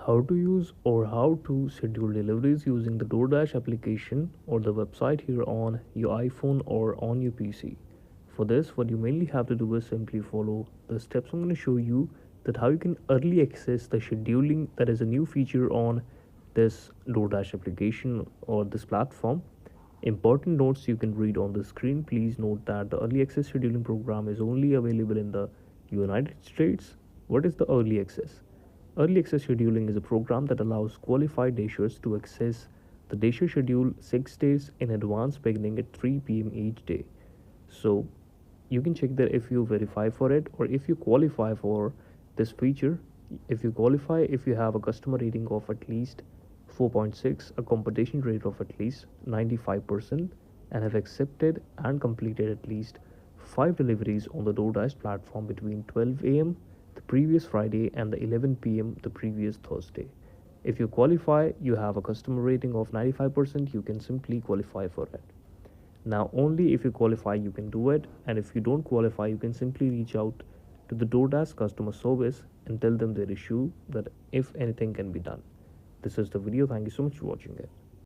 How to use or how to schedule deliveries using the DoorDash application or the website here on your iPhone or on your PC. For this, what you mainly have to do is simply follow the steps I'm going to show you, that how you can early access the scheduling. That is a new feature on this DoorDash application or this platform. Important notes you can read on the screen. Please note that the early access scheduling program is only available in the United States. What is the early access? Early access scheduling is a program that allows qualified dashers to access the dasher schedule 6 days in advance beginning at 3 p.m. each day. So you can check that if you verify for it or if you qualify for this feature. If you qualify, if you have a customer rating of at least 4.6, a completion rate of at least 95%, and have accepted and completed at least 5 deliveries on the DoorDash platform between 12 a.m. the previous Friday and the 11 p.m. the previous Thursday. If you qualify, you have a customer rating of 95%, you can simply qualify for it. Now, only if you qualify, you can do it, and if you don't qualify, you can simply reach out to the DoorDash customer service and tell them their issue, that if anything can be done. This is the video. Thank you so much for watching it.